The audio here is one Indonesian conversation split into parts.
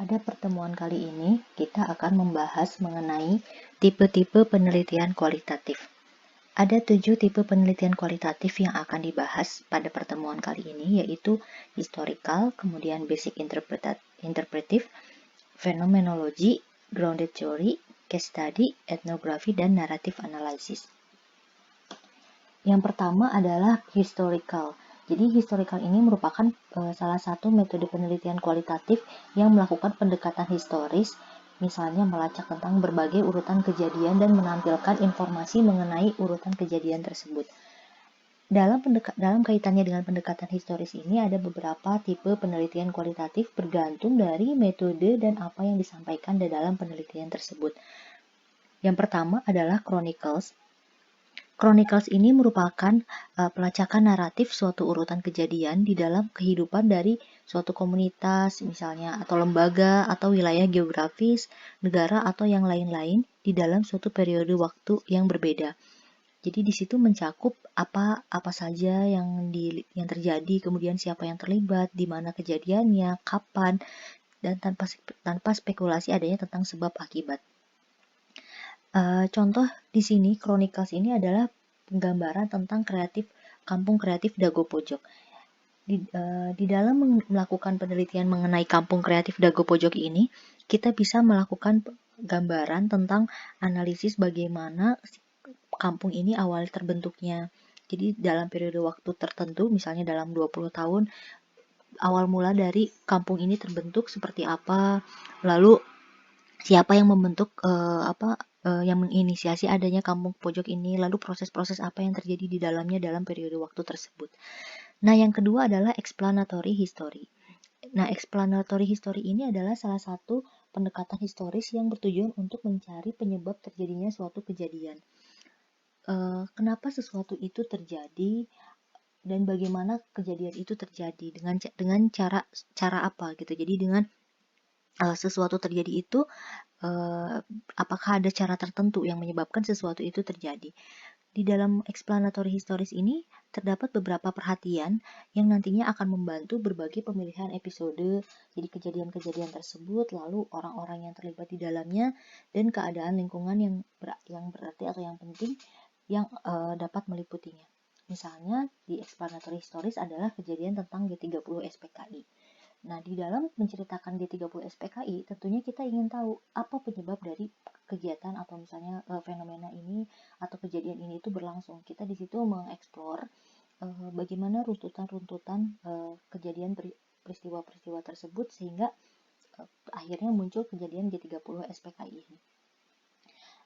Pada pertemuan kali ini, kita akan membahas mengenai tipe-tipe penelitian kualitatif. Ada 7 tipe penelitian kualitatif yang akan dibahas pada pertemuan kali ini, yaitu historical, kemudian basic interpretive, phenomenology, grounded theory, case study, ethnography, dan narrative analysis. Yang pertama adalah historical. Jadi historical ini merupakan salah satu metode penelitian kualitatif yang melakukan pendekatan historis, misalnya melacak tentang berbagai urutan kejadian dan menampilkan informasi mengenai urutan kejadian tersebut. Dalam kaitannya dengan pendekatan historis ini ada beberapa tipe penelitian kualitatif bergantung dari metode dan apa yang disampaikan di dalam penelitian tersebut. Yang pertama adalah chronicles. Chronicles ini merupakan pelacakan naratif suatu urutan kejadian di dalam kehidupan dari suatu komunitas misalnya atau lembaga atau wilayah geografis, negara atau yang lain-lain di dalam suatu periode waktu yang berbeda. Jadi di situ mencakup apa saja yang terjadi, kemudian siapa yang terlibat, di mana kejadiannya, kapan, dan tanpa spekulasi adanya tentang sebab akibat. Contoh di sini, Chronicles ini adalah penggambaran tentang kampung kreatif Dago Pojok. Di dalam melakukan penelitian mengenai kampung kreatif Dago Pojok ini, kita bisa melakukan gambaran tentang analisis bagaimana kampung ini awal terbentuknya. Jadi dalam periode waktu tertentu, misalnya dalam 20 tahun, awal mula dari kampung ini terbentuk seperti apa, lalu siapa yang membentuk yang menginisiasi adanya kampung pojok ini, lalu proses-proses apa yang terjadi di dalamnya dalam periode waktu tersebut. Nah, yang kedua adalah explanatory history. Nah, explanatory history ini adalah salah satu pendekatan historis yang bertujuan untuk mencari penyebab terjadinya suatu kejadian. Kenapa sesuatu itu terjadi dan bagaimana kejadian itu terjadi dengan cara apa gitu. Jadi dengan sesuatu terjadi itu apakah ada cara tertentu yang menyebabkan sesuatu itu terjadi. Di dalam explanatory historis ini terdapat beberapa perhatian yang nantinya akan membantu berbagai pemilihan episode, jadi kejadian-kejadian tersebut, lalu orang-orang yang terlibat di dalamnya, dan keadaan lingkungan yang berarti atau yang penting yang dapat meliputinya. Misalnya di explanatory historis adalah kejadian tentang G30 SPKI. Nah, di dalam menceritakan G30 SPKI, tentunya kita ingin tahu apa penyebab dari kegiatan atau misalnya fenomena ini atau kejadian ini itu berlangsung. Kita di situ mengeksplor bagaimana runtutan-runtutan kejadian peristiwa-peristiwa tersebut sehingga akhirnya muncul kejadian G30 SPKI ini.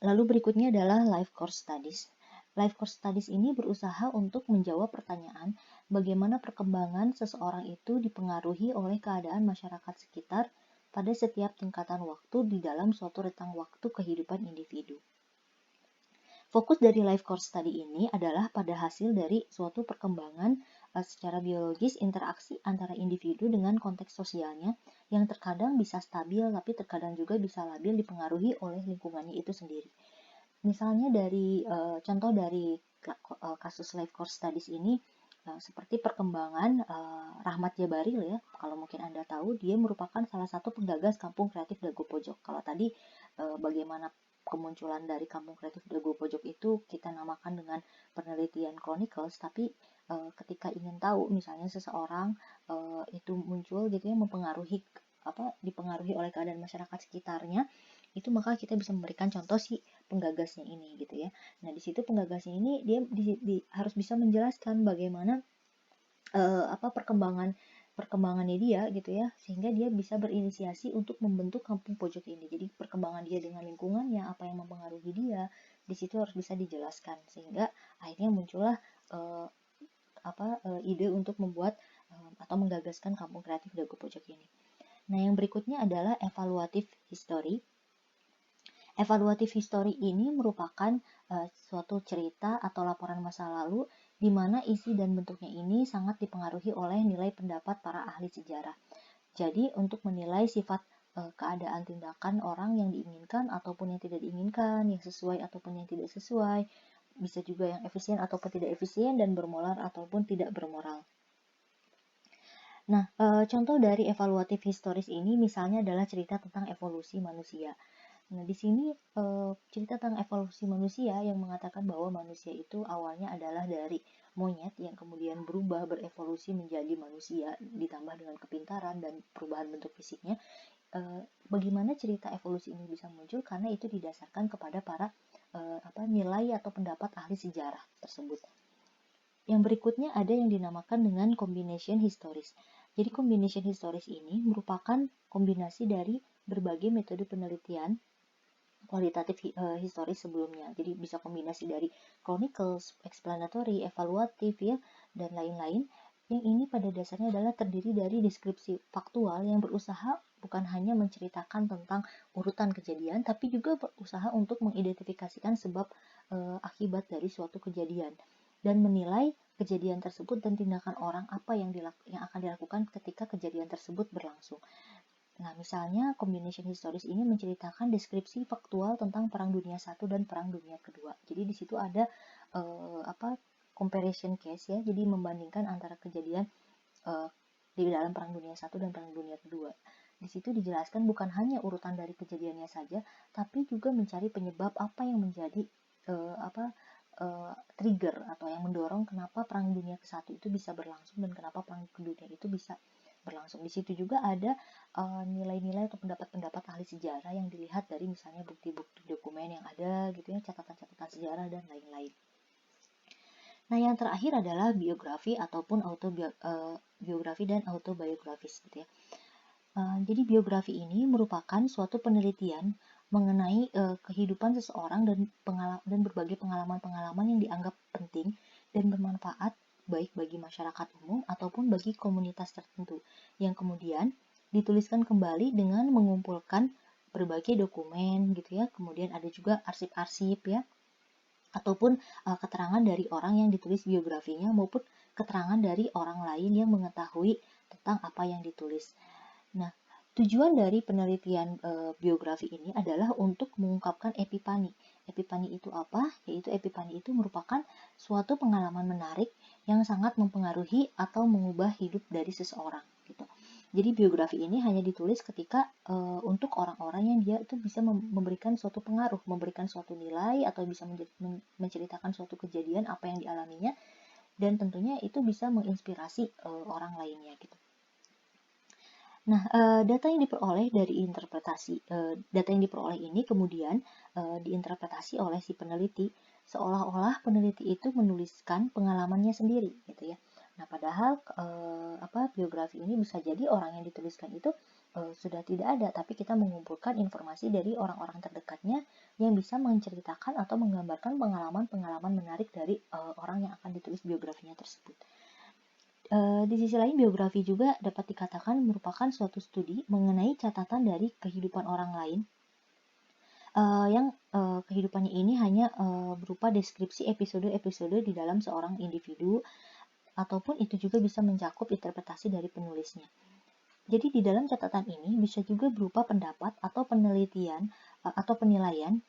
Lalu berikutnya adalah life course studies. Life course studies ini berusaha untuk menjawab pertanyaan bagaimana perkembangan seseorang itu dipengaruhi oleh keadaan masyarakat sekitar pada setiap tingkatan waktu di dalam suatu rentang waktu kehidupan individu. Fokus dari life course study ini adalah pada hasil dari suatu perkembangan secara biologis interaksi antara individu dengan konteks sosialnya yang terkadang bisa stabil tapi terkadang juga bisa labil dipengaruhi oleh lingkungannya itu sendiri. Misalnya contoh dari kasus life course studies ini seperti perkembangan Rahmat Jabaril ya, kalau mungkin Anda tahu dia merupakan salah satu penggagas kampung kreatif Dago Pojok. Kalau tadi bagaimana kemunculan dari kampung kreatif Dago Pojok itu kita namakan dengan penelitian chronicles, tapi ketika ingin tahu misalnya seseorang itu muncul gitu ya dipengaruhi oleh keadaan masyarakat sekitarnya, itu maka kita bisa memberikan contoh si penggagasnya ini gitu ya. Nah, di situ penggagasnya ini dia harus bisa menjelaskan bagaimana perkembangannya dia gitu ya, sehingga dia bisa berinisiasi untuk membentuk kampung pojok ini. Jadi perkembangan dia dengan lingkungannya, apa yang mempengaruhi dia, di situ harus bisa dijelaskan sehingga akhirnya muncullah ide untuk membuat atau menggagaskan kampung kreatif Dago Pojok ini. Nah, yang berikutnya adalah evaluative history. Evaluative history ini merupakan suatu cerita atau laporan masa lalu di mana isi dan bentuknya ini sangat dipengaruhi oleh nilai pendapat para ahli sejarah. Jadi untuk menilai sifat keadaan tindakan orang yang diinginkan ataupun yang tidak diinginkan, yang sesuai ataupun yang tidak sesuai, bisa juga yang efisien ataupun tidak efisien, dan bermoral ataupun tidak bermoral. Nah, contoh dari evaluatif historis ini misalnya adalah cerita tentang evolusi manusia. Nah, di sini cerita tentang evolusi manusia yang mengatakan bahwa manusia itu awalnya adalah dari monyet yang kemudian berubah berevolusi menjadi manusia ditambah dengan kepintaran dan perubahan bentuk fisiknya. Bagaimana cerita evolusi ini bisa muncul karena itu didasarkan kepada para nilai atau pendapat ahli sejarah tersebut. Yang berikutnya ada yang dinamakan dengan combination historis. Jadi combination historis ini merupakan kombinasi dari berbagai metode penelitian kualitatif historis sebelumnya. Jadi bisa kombinasi dari chronicles, explanatory, evaluatif ya, dan lain-lain. Yang ini pada dasarnya adalah terdiri dari deskripsi faktual yang berusaha bukan hanya menceritakan tentang urutan kejadian, tapi juga berusaha untuk mengidentifikasikan sebab akibat dari suatu kejadian dan menilai kejadian tersebut dan tindakan orang apa yang akan dilakukan ketika kejadian tersebut berlangsung. Nah, misalnya combination historis ini menceritakan deskripsi faktual tentang Perang Dunia I dan Perang Dunia Kedua. Jadi di situ ada comparison case ya, jadi membandingkan antara kejadian di dalam Perang Dunia I dan Perang Dunia Kedua. Di situ dijelaskan bukan hanya urutan dari kejadiannya saja, tapi juga mencari penyebab apa yang menjadi trigger atau yang mendorong kenapa Perang Dunia ke-1 itu bisa berlangsung dan kenapa Perang Dunia itu bisa berlangsung. Di situ juga ada nilai-nilai atau pendapat-pendapat ahli sejarah yang dilihat dari misalnya bukti-bukti dokumen yang ada gitu ya, catatan-catatan sejarah dan lain-lain. Nah, yang terakhir adalah biografi ataupun biografi dan autobiografis gitu ya. Jadi biografi ini merupakan suatu penelitian mengenai kehidupan seseorang dan berbagai pengalaman-pengalaman yang dianggap penting dan bermanfaat baik bagi masyarakat umum ataupun bagi komunitas tertentu yang kemudian dituliskan kembali dengan mengumpulkan berbagai dokumen gitu ya. Kemudian ada juga arsip-arsip ya, ataupun keterangan dari orang yang ditulis biografinya maupun keterangan dari orang lain yang mengetahui tentang apa yang ditulis. Nah, tujuan dari penelitian biografi ini adalah untuk mengungkapkan epipani. Epipani itu apa? Yaitu epipani itu merupakan suatu pengalaman menarik yang sangat mempengaruhi atau mengubah hidup dari seseorang gitu. Jadi biografi ini hanya ditulis ketika untuk orang-orang yang dia itu bisa memberikan suatu pengaruh, memberikan suatu nilai atau bisa menceritakan suatu kejadian apa yang dialaminya dan tentunya itu bisa menginspirasi orang lainnya gitu. Nah, data yang diperoleh dari data yang diperoleh ini kemudian diinterpretasi oleh si peneliti seolah-olah peneliti itu menuliskan pengalamannya sendiri, gitu ya. Nah, padahal biografi ini bisa jadi orang yang dituliskan itu sudah tidak ada, tapi kita mengumpulkan informasi dari orang-orang terdekatnya yang bisa menceritakan atau menggambarkan pengalaman-pengalaman menarik dari orang yang akan ditulis biografinya tersebut. Di sisi lain, biografi juga dapat dikatakan merupakan suatu studi mengenai catatan dari kehidupan orang lain yang kehidupannya ini hanya berupa deskripsi episode-episode di dalam seorang individu, ataupun itu juga bisa mencakup interpretasi dari penulisnya. Jadi di dalam catatan ini bisa juga berupa pendapat atau penelitian atau penilaian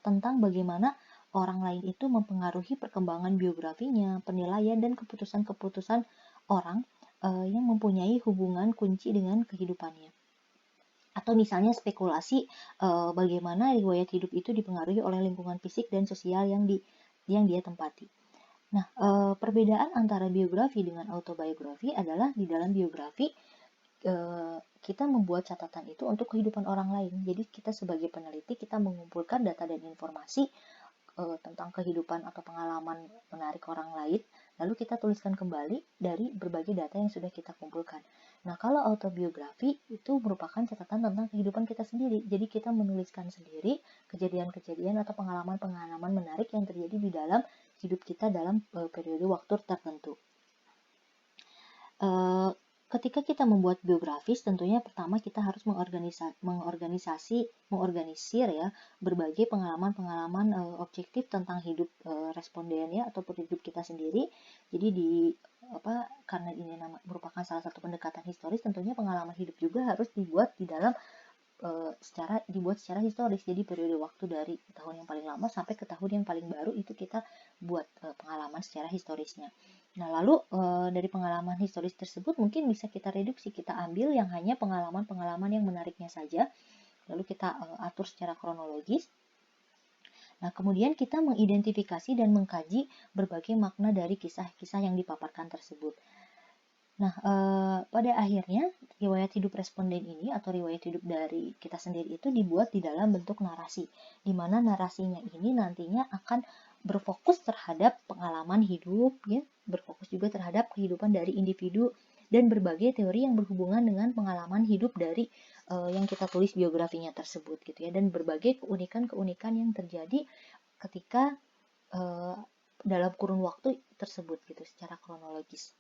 tentang bagaimana orang lain itu mempengaruhi perkembangan biografinya, penilaian dan keputusan-keputusan orang yang mempunyai hubungan kunci dengan kehidupannya. Atau misalnya spekulasi bagaimana riwayat hidup itu dipengaruhi oleh lingkungan fisik dan sosial yang dia tempati. Nah, perbedaan antara biografi dengan autobiografi adalah di dalam biografi kita membuat catatan itu untuk kehidupan orang lain. Jadi kita sebagai peneliti kita mengumpulkan data dan informasi tentang kehidupan atau pengalaman menarik orang lain, lalu kita tuliskan kembali dari berbagai data yang sudah kita kumpulkan. Nah, kalau autobiografi itu merupakan catatan tentang kehidupan kita sendiri. Jadi kita menuliskan sendiri kejadian-kejadian atau pengalaman-pengalaman menarik yang terjadi di dalam hidup kita dalam periode waktu tertentu. Ketika kita membuat biografis, tentunya pertama kita harus mengorganisir ya berbagai pengalaman-pengalaman objektif tentang hidup responden ya ataupun hidup kita sendiri. Jadi karena ini merupakan salah satu pendekatan historis, tentunya pengalaman hidup juga harus dibuat di dalam dibuat secara historis. Jadi periode waktu dari tahun yang paling lama sampai ke tahun yang paling baru itu kita buat pengalaman secara historisnya. Nah, lalu dari pengalaman historis tersebut mungkin bisa kita reduksi, kita ambil yang hanya pengalaman-pengalaman yang menariknya saja, lalu kita atur secara kronologis. Nah, kemudian kita mengidentifikasi dan mengkaji berbagai makna dari kisah-kisah yang dipaparkan tersebut. Nah, pada akhirnya riwayat hidup responden ini atau riwayat hidup dari kita sendiri itu dibuat di dalam bentuk narasi, di mana narasinya ini nantinya akan berfokus terhadap pengalaman hidup, ya, berfokus juga terhadap kehidupan dari individu dan berbagai teori yang berhubungan dengan pengalaman hidup dari yang kita tulis biografinya tersebut, gitu ya, dan berbagai keunikan-keunikan yang terjadi ketika dalam kurun waktu tersebut, gitu, secara kronologis.